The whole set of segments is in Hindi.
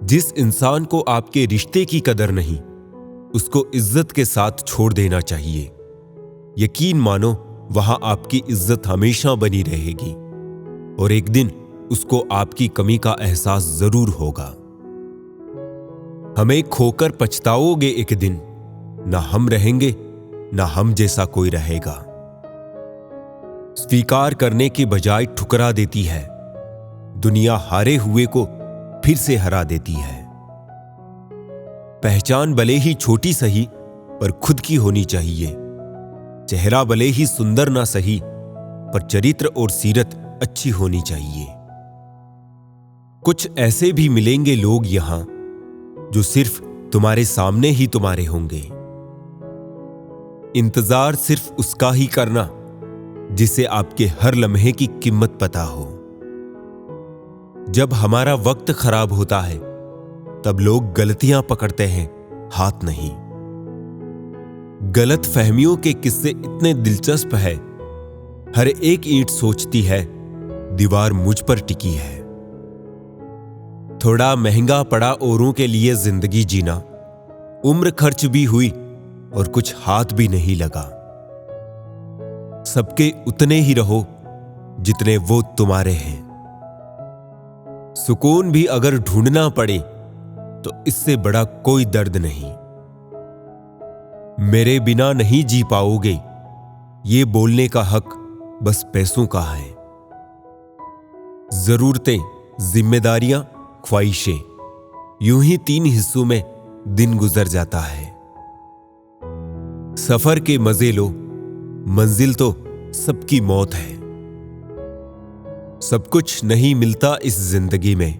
जिस इंसान को आपके रिश्ते की कदर नहीं, उसको इज्जत के साथ छोड़ देना चाहिए। यकीन मानो वहां आपकी इज्जत हमेशा बनी रहेगी और एक दिन उसको आपकी कमी का एहसास जरूर होगा। हमें खोकर पछताओगे एक दिन, ना हम रहेंगे ना हम जैसा कोई रहेगा। स्वीकार करने के बजाय ठुकरा देती है। दुनिया हारे हुए को फिर से हरा देती है। पहचान भले ही छोटी सही पर खुद की होनी चाहिए। चेहरा भले ही सुंदर ना सही पर चरित्र और सीरत अच्छी होनी चाहिए। कुछ ऐसे भी मिलेंगे लोग यहां जो सिर्फ तुम्हारे सामने ही तुम्हारे होंगे। इंतजार सिर्फ उसका ही करना जिसे आपके हर लम्हे की कीमत पता हो। जब हमारा वक्त खराब होता है तब लोग गलतियां पकड़ते हैं, हाथ नहीं। गलत फहमियों के किस्से इतने दिलचस्प है। हर एक ईंट सोचती है दीवार मुझ पर टिकी है। थोड़ा महंगा पड़ा औरों के लिए जिंदगी जीना। उम्र खर्च भी हुई और कुछ हाथ भी नहीं लगा। सबके उतने ही रहो जितने वो तुम्हारे हैं। सुकून भी अगर ढूंढना पड़े तो इससे बड़ा कोई दर्द नहीं। मेरे बिना नहीं जी पाओगे, ये बोलने का हक बस पैसों का है। जरूरतें, जिम्मेदारियां, ख्वाहिशें, यूं ही 3 हिस्सों में दिन गुजर जाता है। सफर के मजे लो, मंजिल तो सबकी मौत है। सब कुछ नहीं मिलता इस जिंदगी में।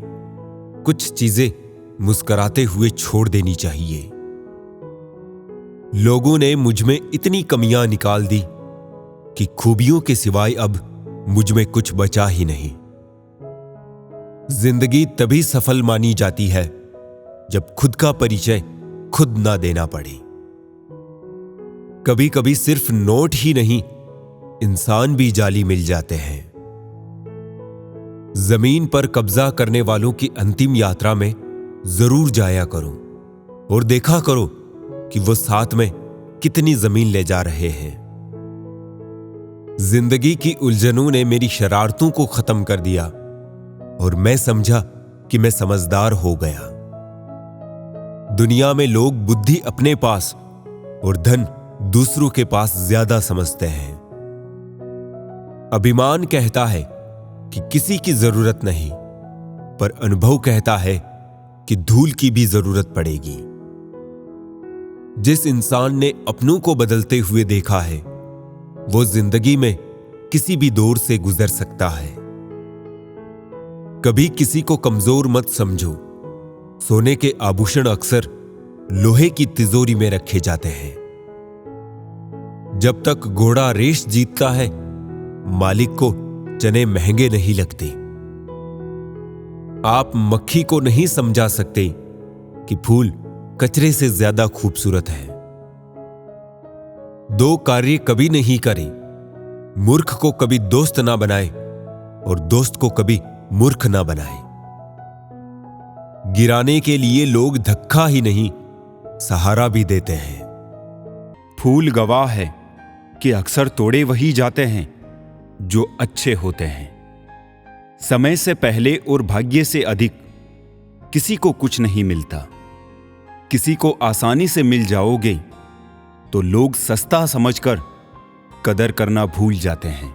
कुछ चीजें मुस्कुराते हुए छोड़ देनी चाहिए। लोगों ने मुझ में इतनी कमियां निकाल दी कि खूबियों के सिवाय अब मुझ में कुछ बचा ही नहीं। जिंदगी तभी सफल मानी जाती है जब खुद का परिचय खुद ना देना पड़े। कभी कभी सिर्फ नोट ही नहीं, इंसान भी जाली मिल जाते हैं। जमीन पर कब्जा करने वालों की अंतिम यात्रा में जरूर जाया करो और देखा करो कि वो साथ में कितनी जमीन ले जा रहे हैं। जिंदगी की उलझनों ने मेरी शरारतों को खत्म कर दिया और मैं समझा कि मैं समझदार हो गया। दुनिया में लोग बुद्धि अपने पास और धन दूसरों के पास ज्यादा समझते हैं। अभिमान कहता है कि किसी की जरूरत नहीं, पर अनुभव कहता है कि धूल की भी जरूरत पड़ेगी। जिस इंसान ने अपनों को बदलते हुए देखा है, वो जिंदगी में किसी भी दौर से गुजर सकता है। कभी किसी को कमजोर मत समझो। सोने के आभूषण अक्सर लोहे की तिजोरी में रखे जाते हैं। जब तक घोड़ा रेस जीतता है, मालिक को चने महंगे नहीं लगते। आप मक्खी को नहीं समझा सकते कि फूल कचरे से ज्यादा खूबसूरत है। 2 कार्य कभी नहीं करें। मूर्ख को कभी दोस्त ना बनाए और दोस्त को कभी मूर्ख ना बनाए। गिराने के लिए लोग धक्का ही नहीं, सहारा भी देते हैं। फूल गवाह है कि अक्सर तोड़े वही जाते हैं जो अच्छे होते हैं। समय से पहले और भाग्य से अधिक किसी को कुछ नहीं मिलता। किसी को आसानी से मिल जाओगे तो लोग सस्ता समझकर कदर करना भूल जाते हैं।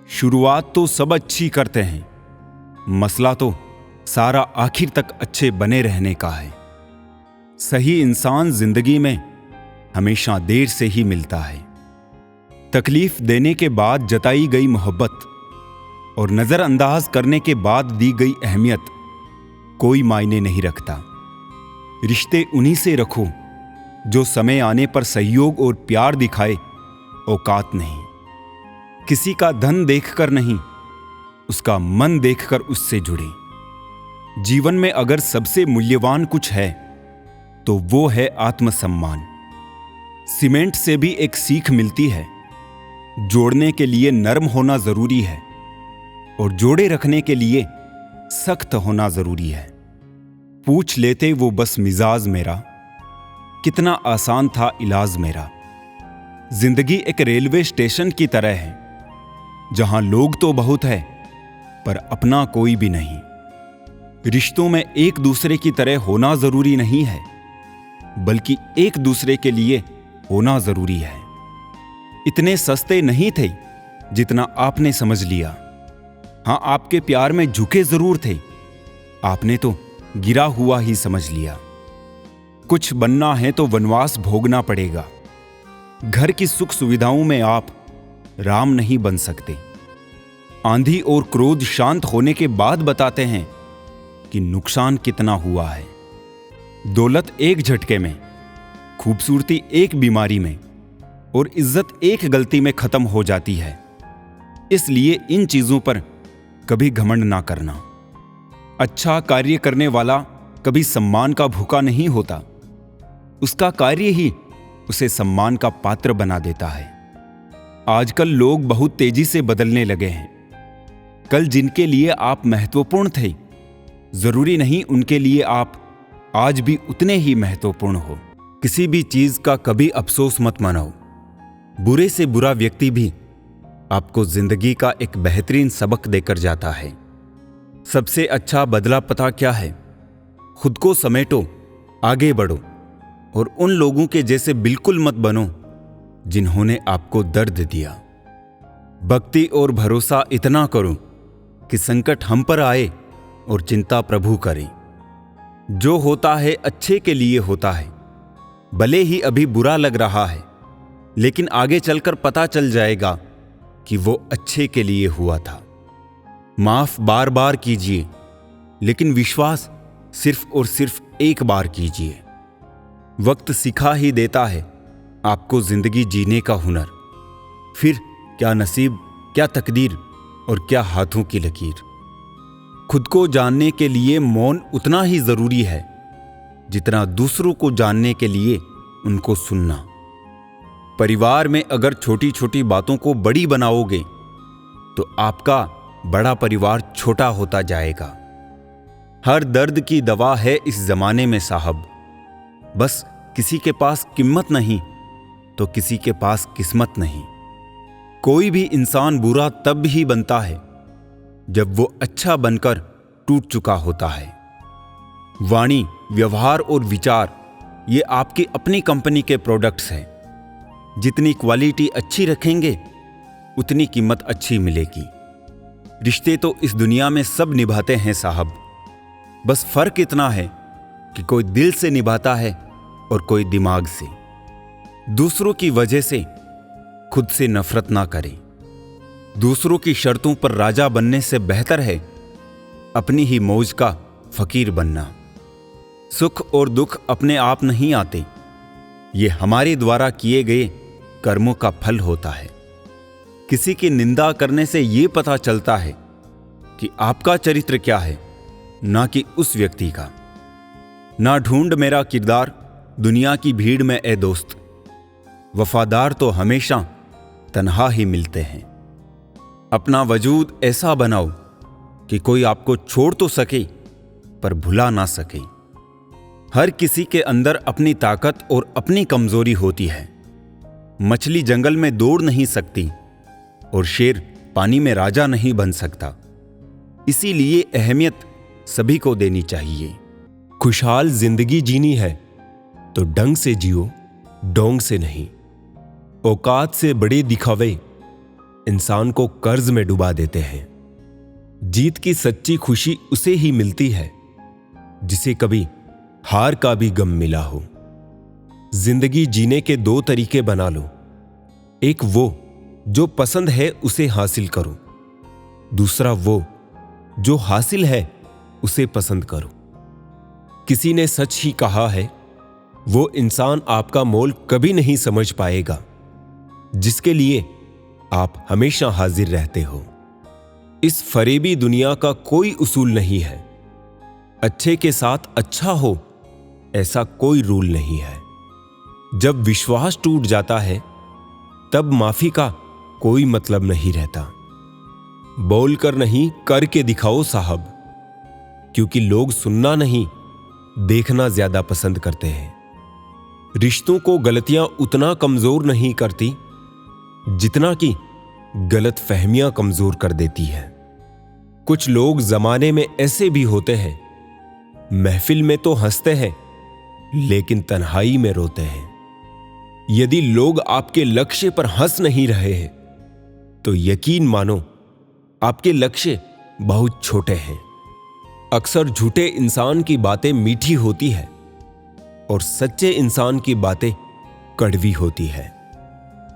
शुरुआत तो सब अच्छी करते हैं, मसला तो सारा आखिर तक अच्छे बने रहने का है। सही इंसान जिंदगी में हमेशा देर से ही मिलता है। तकलीफ देने के बाद जताई गई मोहब्बत और नजरअंदाज करने के बाद दी गई अहमियत कोई मायने नहीं रखता। रिश्ते उन्हीं से रखो जो समय आने पर सहयोग और प्यार दिखाए, औकात नहीं। किसी का धन देखकर नहीं, उसका मन देखकर उससे जुड़े। जीवन में अगर सबसे मूल्यवान कुछ है तो वो है आत्मसम्मान। सीमेंट से भी एक सीख मिलती है, जोड़ने के लिए नरम होना जरूरी है और जोड़े रखने के लिए सख्त होना जरूरी है। पूछ लेते वो बस मिजाज मेरा, कितना आसान था इलाज मेरा। जिंदगी एक रेलवे स्टेशन की तरह है, जहां लोग तो बहुत है पर अपना कोई भी नहीं। रिश्तों में एक दूसरे की तरह होना जरूरी नहीं है, बल्कि एक दूसरे के लिए होना जरूरी है। इतने सस्ते नहीं थे जितना आपने समझ लिया। हां, आपके प्यार में झुके जरूर थे, आपने तो गिरा हुआ ही समझ लिया। कुछ बनना है तो वनवास भोगना पड़ेगा। घर की सुख सुविधाओं में आप राम नहीं बन सकते। आंधी और क्रोध शांत होने के बाद बताते हैं कि नुकसान कितना हुआ है। दौलत एक झटके में, खूबसूरती एक बीमारी में और इज्जत एक गलती में खत्म हो जाती है। इसलिए इन चीजों पर कभी घमंड ना करना। अच्छा कार्य करने वाला कभी सम्मान का भूखा नहीं होता, उसका कार्य ही उसे सम्मान का पात्र बना देता है। आजकल लोग बहुत तेजी से बदलने लगे हैं। कल जिनके लिए आप महत्वपूर्ण थे, जरूरी नहीं उनके लिए आप आज भी उतने ही महत्वपूर्ण हो। किसी भी चीज का कभी अफसोस मत मनाओ। बुरे से बुरा व्यक्ति भी आपको जिंदगी का एक बेहतरीन सबक देकर जाता है। सबसे अच्छा बदला पता क्या है? खुद को समेटो, आगे बढ़ो और उन लोगों के जैसे बिल्कुल मत बनो जिन्होंने आपको दर्द दिया। भक्ति और भरोसा इतना करो कि संकट हम पर आए और चिंता प्रभु करे। जो होता है अच्छे के लिए होता है, भले ही अभी बुरा लग रहा है, लेकिन आगे चलकर पता चल जाएगा कि वो अच्छे के लिए हुआ था। माफ बार बार कीजिए, लेकिन विश्वास सिर्फ और सिर्फ एक बार कीजिए। वक्त सिखा ही देता है आपको जिंदगी जीने का हुनर। फिर क्या नसीब, क्या तकदीर और क्या हाथों की लकीर। खुद को जानने के लिए मौन उतना ही जरूरी है जितना दूसरों को जानने के लिए उनको सुनना। परिवार में अगर छोटी छोटी बातों को बड़ी बनाओगे तो आपका बड़ा परिवार छोटा होता जाएगा। हर दर्द की दवा है इस जमाने में साहब। बस किसी के पास कीमत नहीं तो किसी के पास किस्मत नहीं। कोई भी इंसान बुरा तब ही बनता है जब वो अच्छा बनकर टूट चुका होता है। वाणी, व्यवहार और विचार ये आपकी अपनी कंपनी के प्रोडक्ट्स हैं। जितनी क्वालिटी अच्छी रखेंगे उतनी कीमत अच्छी मिलेगी। रिश्ते तो इस दुनिया में सब निभाते हैं साहब, बस फर्क इतना है कि कोई दिल से निभाता है और कोई दिमाग से। दूसरों की वजह से खुद से नफरत ना करें। दूसरों की शर्तों पर राजा बनने से बेहतर है अपनी ही मौज का फकीर बनना। सुख और दुख अपने आप नहीं आते, ये हमारे द्वारा किए गए कर्मों का फल होता है। किसी की निंदा करने से यह पता चलता है कि आपका चरित्र क्या है, ना कि उस व्यक्ति का। ना ढूंढ मेरा किरदार दुनिया की भीड़ में ए दोस्त, वफादार तो हमेशा तन्हा ही मिलते हैं। अपना वजूद ऐसा बनाओ कि कोई आपको छोड़ तो सके पर भुला ना सके। हर किसी के अंदर अपनी ताकत और अपनी कमजोरी होती है। मछली जंगल में दौड़ नहीं सकती और शेर पानी में राजा नहीं बन सकता। इसीलिए अहमियत सभी को देनी चाहिए। खुशहाल जिंदगी जीनी है तो ढंग से जियो, डोंग से नहीं। औकात से बड़े दिखावे इंसान को कर्ज में डुबा देते हैं। जीत की सच्ची खुशी उसे ही मिलती है जिसे कभी हार का भी गम मिला हो। जिंदगी जीने के दो तरीके बना लो। एक वो जो पसंद है उसे हासिल करो, दूसरा वो जो हासिल है उसे पसंद करो। किसी ने सच ही कहा है, वो इंसान आपका मोल कभी नहीं समझ पाएगा जिसके लिए आप हमेशा हाजिर रहते हो। इस फरेबी दुनिया का कोई उसूल नहीं है। अच्छे के साथ अच्छा हो ऐसा कोई रूल नहीं है। जब विश्वास टूट जाता है तब माफी का कोई मतलब नहीं रहता। बोलकर नहीं करके दिखाओ साहब, क्योंकि लोग सुनना नहीं देखना ज्यादा पसंद करते हैं। रिश्तों को गलतियां उतना कमजोर नहीं करती जितना कि गलत फहमियां कमजोर कर देती है। कुछ लोग जमाने में ऐसे भी होते हैं, महफिल में तो हंसते हैं लेकिन तन्हाई में रोते हैं। यदि लोग आपके लक्ष्य पर हंस नहीं रहे हैं तो यकीन मानो आपके लक्ष्य बहुत छोटे हैं। अक्सर झूठे इंसान की बातें मीठी होती है और सच्चे इंसान की बातें कड़वी होती है।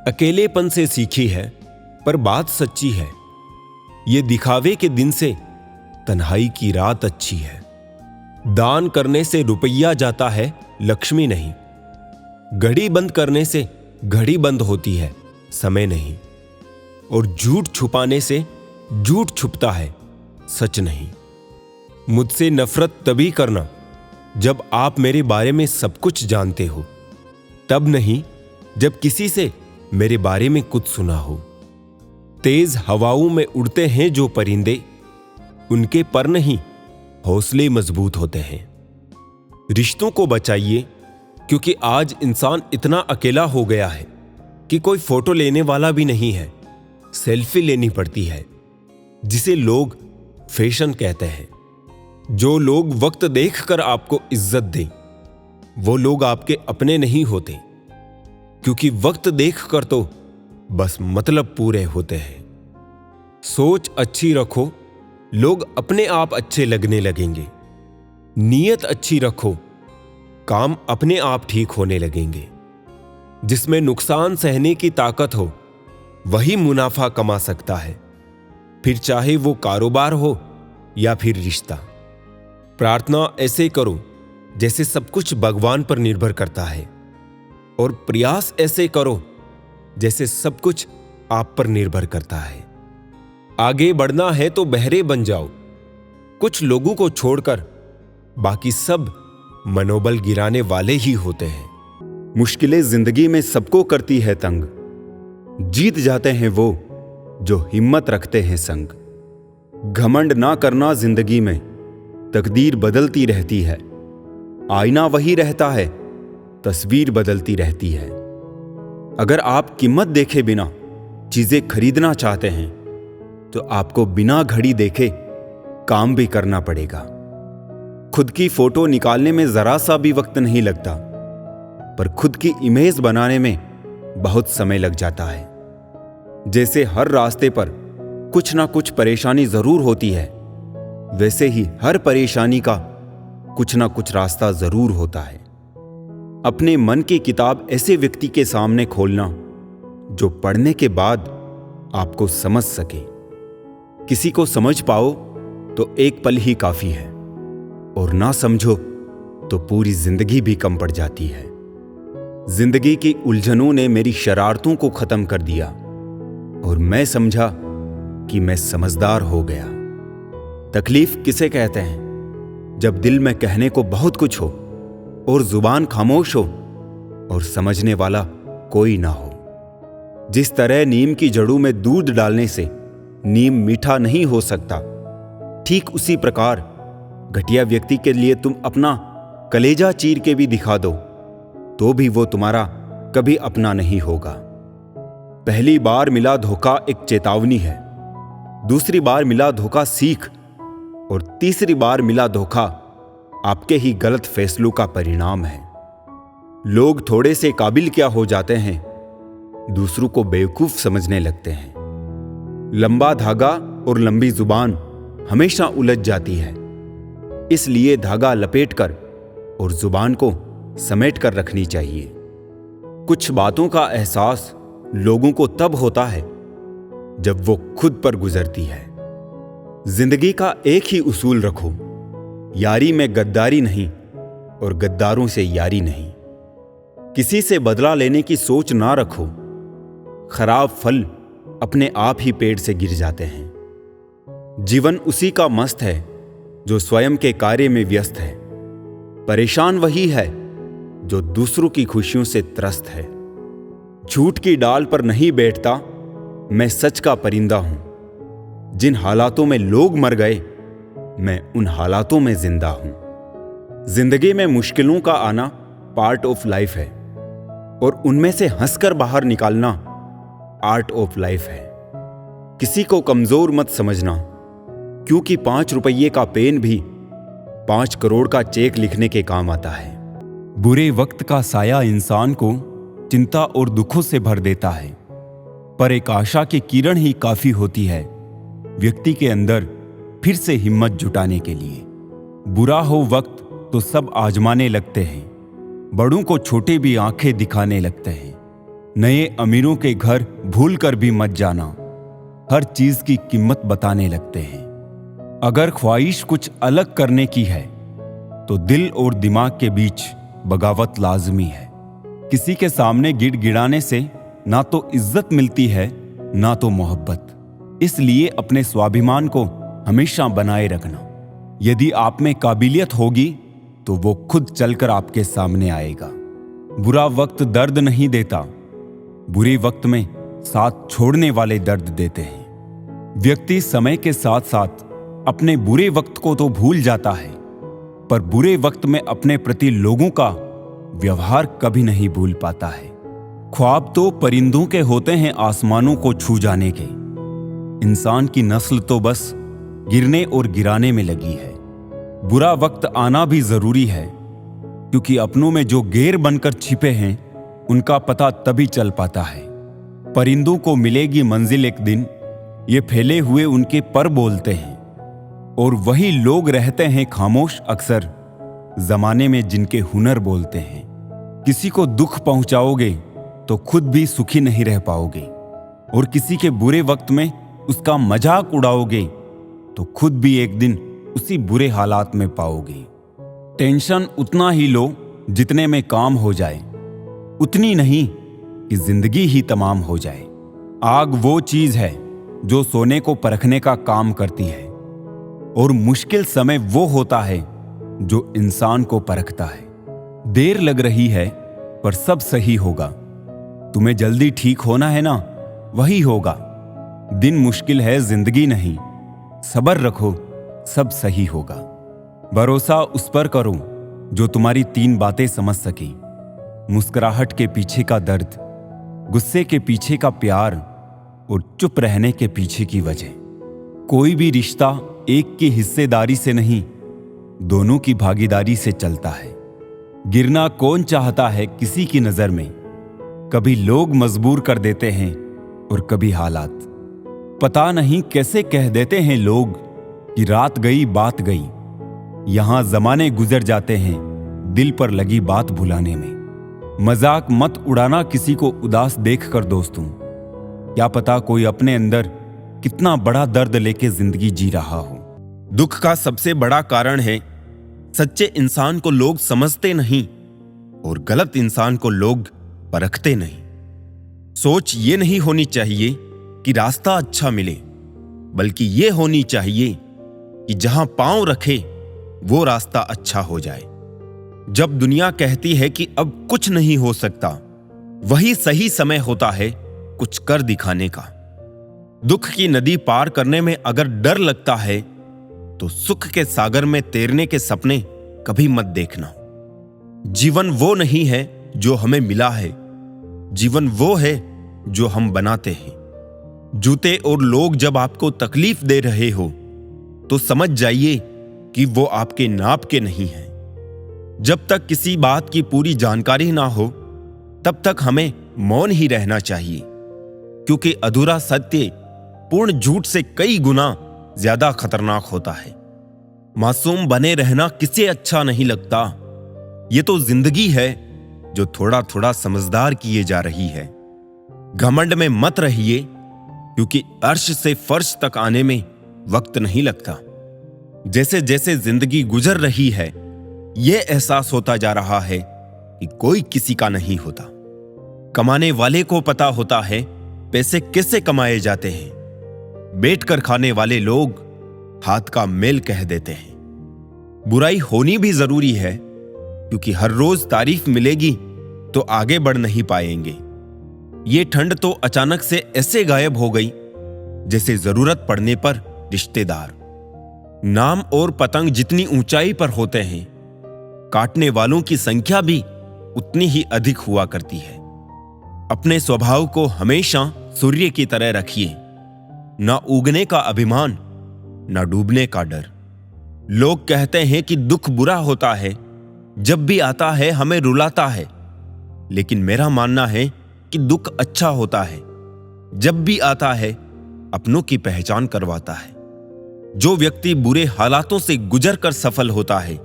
अकेलेपन से सीखी है पर बात सच्ची है। ये दिखावे के दिन से तन्हाई की रात अच्छी है। दान करने से रुपया जाता है, लक्ष्मी नहीं। घड़ी बंद करने से घड़ी बंद होती है, समय नहीं। और झूठ छुपाने से झूठ छुपता है, सच नहीं। मुझसे नफरत तभी करना जब आप मेरे बारे में सब कुछ जानते हो, तब नहीं जब किसी से मेरे बारे में कुछ सुना हो। तेज हवाओं में उड़ते हैं जो परिंदे, उनके पर नहीं हौसले मजबूत होते हैं। रिश्तों को बचाइए क्योंकि आज इंसान इतना अकेला हो गया है कि कोई फोटो लेने वाला भी नहीं है। सेल्फी लेनी पड़ती है जिसे लोग फैशन कहते हैं। जो लोग वक्त देखकर आपको इज्जत दें वो लोग आपके अपने नहीं होते, क्योंकि वक्त देखकर तो बस मतलब पूरे होते हैं। सोच अच्छी रखो, लोग अपने आप अच्छे लगने लगेंगे। नीयत अच्छी रखो, काम अपने आप ठीक होने लगेंगे। जिसमें नुकसान सहने की ताकत हो वही मुनाफा कमा सकता है, फिर चाहे वो कारोबार हो या फिर रिश्ता। प्रार्थना ऐसे करो जैसे सब कुछ भगवान पर निर्भर करता है, और प्रयास ऐसे करो जैसे सब कुछ आप पर निर्भर करता है। आगे बढ़ना है तो बहरे बन जाओ। कुछ लोगों को छोड़कर बाकी सब मनोबल गिराने वाले ही होते हैं। मुश्किलें जिंदगी में सबको करती है तंग, जीत जाते हैं वो जो हिम्मत रखते हैं संग। घमंड ना करना जिंदगी में, तकदीर बदलती रहती है। आईना वही रहता है, तस्वीर बदलती रहती है। अगर आप कीमत देखे बिना चीजें खरीदना चाहते हैं तो आपको बिना घड़ी देखे काम भी करना पड़ेगा। खुद की फोटो निकालने में जरा सा भी वक्त नहीं लगता, पर खुद की इमेज बनाने में बहुत समय लग जाता है। जैसे हर रास्ते पर कुछ ना कुछ परेशानी जरूर होती है, वैसे ही हर परेशानी का कुछ ना कुछ रास्ता जरूर होता है। अपने मन की किताब ऐसे व्यक्ति के सामने खोलना जो पढ़ने के बाद आपको समझ सके। किसी को समझ पाओ तो एक पल ही काफी है, और ना समझो तो पूरी जिंदगी भी कम पड़ जाती है। जिंदगी की उलझनों ने मेरी शरारतों को खत्म कर दिया और मैं समझा कि मैं समझदार हो गया। तकलीफ किसे कहते हैं? जब दिल में कहने को बहुत कुछ हो और जुबान खामोश हो और समझने वाला कोई ना हो। जिस तरह नीम की जड़ों में दूध डालने से नीम मीठा नहीं हो सकता, ठीक उसी प्रकार घटिया व्यक्ति के लिए तुम अपना कलेजा चीर के भी दिखा दो तो भी वो तुम्हारा कभी अपना नहीं होगा। पहली बार मिला धोखा एक चेतावनी है, दूसरी बार मिला धोखा सीख, और तीसरी बार मिला धोखा आपके ही गलत फैसलों का परिणाम है। लोग थोड़े से काबिल क्या हो जाते हैं, दूसरों को बेवकूफ समझने लगते हैं। लंबा धागा और लंबी जुबान हमेशा उलझ जाती है, इसलिए धागा लपेटकर और जुबान को समेट कर रखनी चाहिए। कुछ बातों का एहसास लोगों को तब होता है जब वो खुद पर गुजरती है। जिंदगी का एक ही उसूल रखो, यारी में गद्दारी नहीं और गद्दारों से यारी नहीं। किसी से बदला लेने की सोच ना रखो, खराब फल अपने आप ही पेड़ से गिर जाते हैं। जीवन उसी का मस्त है जो स्वयं के कार्य में व्यस्त है। परेशान वही है जो दूसरों की खुशियों से त्रस्त है। झूठ की डाल पर नहीं बैठता, मैं सच का परिंदा हूं। जिन हालातों में लोग मर गए, मैं उन हालातों में जिंदा हूं। जिंदगी में मुश्किलों का आना पार्ट ऑफ लाइफ है और उनमें से हंसकर बाहर निकालना आर्ट ऑफ लाइफ है। किसी को कमजोर मत समझना, क्योंकि 5 रुपये का पेन भी 5 करोड़ का चेक लिखने के काम आता है। बुरे वक्त का साया इंसान को चिंता और दुखों से भर देता है, पर एक आशा की किरण ही काफी होती है व्यक्ति के अंदर फिर से हिम्मत जुटाने के लिए। बुरा हो वक्त तो सब आजमाने लगते हैं, बड़ों को छोटे भी आंखें दिखाने लगते हैं। नए अमीरों के घर भूल कर भी मत जाना, हर चीज की कीमत बताने लगते हैं। अगर ख्वाहिश कुछ अलग करने की है तो दिल और दिमाग के बीच बगावत लाजमी है। किसी के सामने गिड़गिड़ाने से ना तो इज्जत मिलती है ना तो मोहब्बत। इसलिए अपने स्वाभिमान को हमेशा बनाए रखना। यदि आप में काबिलियत होगी तो वो खुद चलकर आपके सामने आएगा। बुरा वक्त दर्द नहीं देता, बुरे वक्त में साथ छोड़ने वाले दर्द देते हैं। व्यक्ति समय के साथ साथ अपने बुरे वक्त को तो भूल जाता है, पर बुरे वक्त में अपने प्रति लोगों का व्यवहार कभी नहीं भूल पाता है। ख्वाब तो परिंदों के होते हैं आसमानों को छू जाने के, इंसान की नस्ल तो बस गिरने और गिराने में लगी है। बुरा वक्त आना भी जरूरी है, क्योंकि अपनों में जो गैर बनकर छिपे हैं उनका पता तभी चल पाता है। परिंदों को मिलेगी मंजिल एक दिन, ये फैले हुए उनके पर बोलते हैं, और वही लोग रहते हैं खामोश अक्सर जमाने में जिनके हुनर बोलते हैं। किसी को दुख पहुंचाओगे तो खुद भी सुखी नहीं रह पाओगे, और किसी के बुरे वक्त में उसका मजाक उड़ाओगे तो खुद भी एक दिन उसी बुरे हालात में पाओगे। टेंशन उतना ही लो जितने में काम हो जाए, उतनी नहीं कि जिंदगी ही तमाम हो जाए। आग वो चीज है जो सोने को परखने का काम करती है, और मुश्किल समय वो होता है जो इंसान को परखता है। देर लग रही है पर सब सही होगा। तुम्हें जल्दी ठीक होना है ना, वही होगा। दिन मुश्किल है जिंदगी नहीं, सब्र रखो सब सही होगा। भरोसा उस पर करो जो तुम्हारी 3 बातें समझ सके। मुस्कुराहट के पीछे का दर्द, गुस्से के पीछे का प्यार, और चुप रहने के पीछे की वजह। कोई भी रिश्ता एक की हिस्सेदारी से नहीं, दोनों की भागीदारी से चलता है। गिरना कौन चाहता है किसी की नजर में? कभी लोग मजबूर कर देते हैं और कभी हालात। पता नहीं कैसे कह देते हैं लोग कि रात गई बात गई। यहां जमाने गुजर जाते हैं दिल पर लगी बात भुलाने में। मजाक मत उड़ाना किसी को उदास देखकर दोस्तों, क्या पता कोई अपने अंदर कितना बड़ा दर्द लेके जिंदगी जी रहा हो। दुख का सबसे बड़ा कारण है सच्चे इंसान को लोग समझते नहीं और गलत इंसान को लोग परखते नहीं। सोच ये नहीं होनी चाहिए कि रास्ता अच्छा मिले, बल्कि ये होनी चाहिए कि जहां पांव रखे वो रास्ता अच्छा हो जाए। जब दुनिया कहती है कि अब कुछ नहीं हो सकता, वही सही समय होता है कुछ कर दिखाने का। दुख की नदी पार करने में अगर डर लगता है तो सुख के सागर में तैरने के सपने कभी मत देखना। जीवन वो नहीं है जो हमें मिला है, जीवन वो है जो हम बनाते हैं। जूते और लोग जब आपको तकलीफ दे रहे हो तो समझ जाइए कि वो आपके नाप के नहीं हैं। जब तक किसी बात की पूरी जानकारी ना हो तब तक हमें मौन ही रहना चाहिए, क्योंकि अधूरा सत्य पूर्ण झूठ से कई गुना ज्यादा खतरनाक होता है। मासूम बने रहना किसे अच्छा नहीं लगता। ये तो जिंदगी है जो थोड़ा थोड़ा समझदार किए जा रही है। घमंड में मत रहिए, क्योंकि अर्श से फर्श तक आने में वक्त नहीं लगता। जैसे जैसे जिंदगी गुजर रही है, यह एहसास होता जा रहा है कि कोई किसी का नहीं होता। कमाने वाले को पता होता है पैसे कैसे कमाए जाते हैं। बैठकर खाने वाले लोग हाथ का मेल कह देते हैं। बुराई होनी भी जरूरी है, क्योंकि हर रोज तारीफ मिलेगी तो आगे बढ़ नहीं पाएंगे। ये ठंड तो अचानक से ऐसे गायब हो गई जैसे जरूरत पड़ने पर रिश्तेदार। नाम और पतंग जितनी ऊंचाई पर होते हैं काटने वालों की संख्या भी उतनी ही अधिक हुआ करती है। अपने स्वभाव को हमेशा सूर्य की तरह रखिए, ना उगने का अभिमान, ना डूबने का डर। लोग कहते हैं कि दुख बुरा होता है, जब भी आता है हमें रुलाता है, लेकिन मेरा मानना है कि दुख अच्छा होता है, जब भी आता है अपनों की पहचान करवाता है। जो व्यक्ति बुरे हालातों से गुजर कर सफल होता है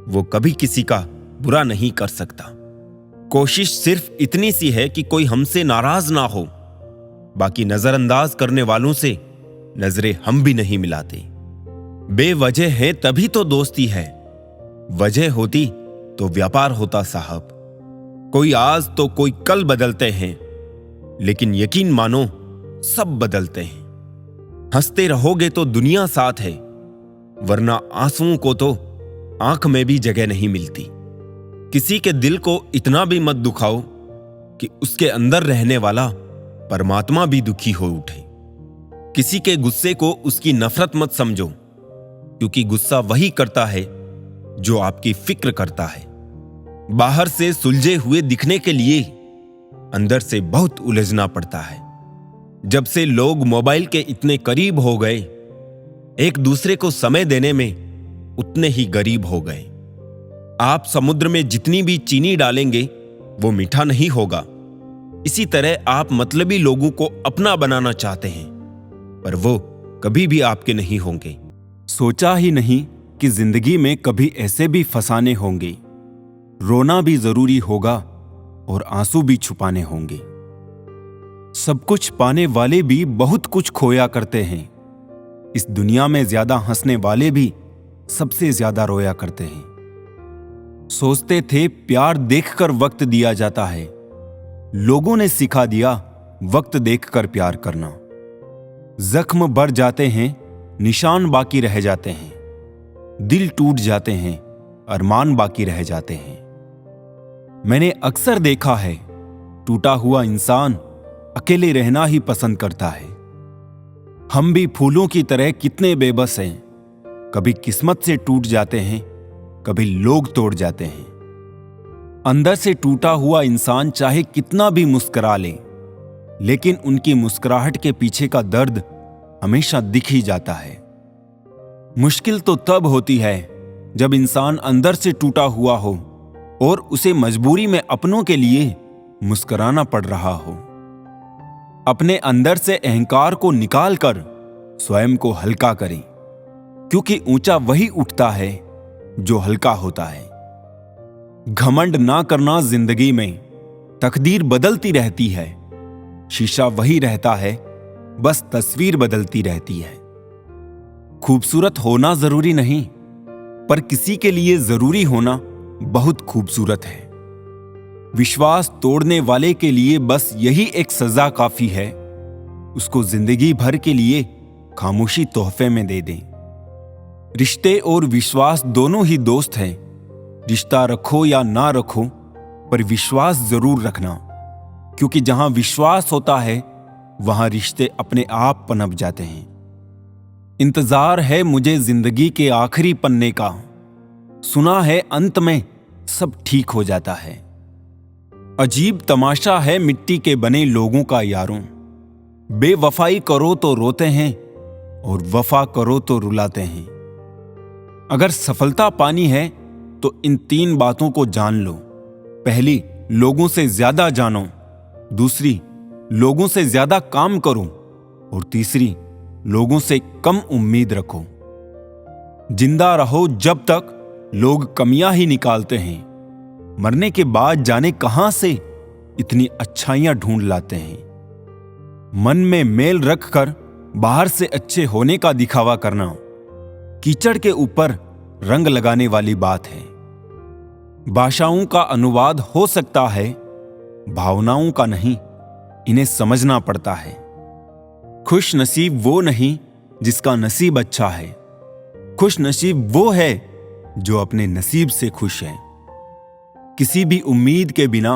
वो कभी किसी का बुरा नहीं कर सकता। कोशिश सिर्फ इतनी सी है कि कोई हमसे नाराज ना हो, बाकी नजरअंदाज करने वालों से नजरें हम भी नहीं मिलाते। बेवजह है तभी तो दोस्ती है, वजह होती तो व्यापार होता साहब। कोई आज तो कोई कल बदलते हैं, लेकिन यकीन मानो सब बदलते हैं। हंसते रहोगे तो दुनिया साथ है, वरना आंसुओं को तो आंख में भी जगह नहीं मिलती। किसी के दिल को इतना भी मत दुखाओ कि उसके अंदर रहने वाला परमात्मा भी दुखी हो उठे। किसी के गुस्से को उसकी नफरत मत समझो, क्योंकि गुस्सा वही करता है जो आपकी फिक्र करता है। बाहर से सुलझे हुए दिखने के लिए अंदर से बहुत उलझना पड़ता है। जब से लोग मोबाइल के इतने करीब हो गए, एक दूसरे को समय देने में उतने ही गरीब हो गए। आप समुद्र में जितनी भी चीनी डालेंगे वो मीठा नहीं होगा। इसी तरह आप मतलबी लोगों को अपना बनाना चाहते हैं, पर वो कभी भी आपके नहीं होंगे। सोचा ही नहीं कि जिंदगी में कभी ऐसे भी फसाने होंगे। रोना भी जरूरी होगा और आंसू भी छुपाने होंगे। सब कुछ पाने वाले भी बहुत कुछ खोया करते हैं। इस दुनिया में ज्यादा हंसने वाले भी सबसे ज्यादा रोया करते हैं। सोचते थे प्यार देखकर वक्त दिया जाता है, लोगों ने सिखा दिया वक्त देखकर प्यार करना। जख्म बढ़ जाते हैं, निशान बाकी रह जाते हैं, दिल टूट जाते हैं, अरमान बाकी रह जाते हैं। मैंने अक्सर देखा है टूटा हुआ इंसान अकेले रहना ही पसंद करता है। हम भी फूलों की तरह कितने बेबस हैं, कभी किस्मत से टूट जाते हैं, कभी लोग तोड़ जाते हैं। अंदर से टूटा हुआ इंसान चाहे कितना भी मुस्कुरा ले, लेकिन उनकी मुस्कुराहट के पीछे का दर्द हमेशा दिख ही जाता है। मुश्किल तो तब होती है जब इंसान अंदर से टूटा हुआ हो और उसे मजबूरी में अपनों के लिए मुस्कुराना पड़ रहा हो। अपने अंदर से अहंकार को निकालकर स्वयं को हल्का करें, क्योंकि ऊंचा वही उठता है जो हल्का होता है। घमंड ना करना जिंदगी में, तकदीर बदलती रहती है। शीशा वही रहता है, बस तस्वीर बदलती रहती है। खूबसूरत होना जरूरी नहीं, पर किसी के लिए जरूरी होना बहुत खूबसूरत है। विश्वास तोड़ने वाले के लिए बस यही एक सजा काफी है, उसको जिंदगी भर के लिए खामोशी तोहफे में दे दें। रिश्ते और विश्वास दोनों ही दोस्त हैं। रिश्ता रखो या ना रखो, पर विश्वास जरूर रखना, क्योंकि जहां विश्वास होता है वहां रिश्ते अपने आप पनप जाते हैं। इंतजार है मुझे जिंदगी के आखिरी पन्ने का, सुना है अंत में सब ठीक हो जाता है। अजीब तमाशा है मिट्टी के बने लोगों का यारों, बेवफाई करो तो रोते हैं और वफा करो तो रुलाते हैं। अगर सफलता पानी है तो इन 3 बातों को जान लो। पहली, लोगों से ज्यादा जानो। दूसरी, लोगों से ज्यादा काम करो। और तीसरी, लोगों से कम उम्मीद रखो। जिंदा रहो जब तक लोग कमियां ही निकालते हैं, मरने के बाद जाने कहां से इतनी अच्छाइयां ढूंढ लाते हैं। मन में मेल रखकर बाहर से अच्छे होने का दिखावा करना कीचड़ के ऊपर रंग लगाने वाली बात है। भाषाओं का अनुवाद हो सकता है, भावनाओं का नहीं, इन्हें समझना पड़ता है। खुश नसीब वो नहीं जिसका नसीब अच्छा है, खुश नसीब वो है जो अपने नसीब से खुश है। किसी भी उम्मीद के बिना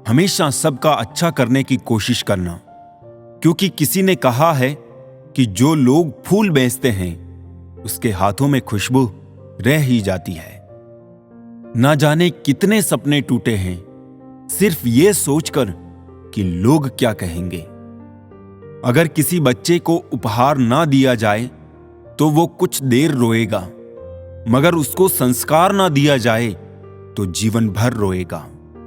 हमेशा सबका अच्छा करने की कोशिश करना, क्योंकि किसी ने कहा है कि जो लोग फूल बेचते हैं उसके हाथों में खुशबू रह ही जाती है। ना जाने कितने सपने टूटे हैं सिर्फ ये सोचकर कि लोग क्या कहेंगे। अगर किसी बच्चे को उपहार ना दिया जाए तो वो कुछ देर रोएगा, मगर उसको संस्कार ना दिया जाए तो जीवन भर रोएगा।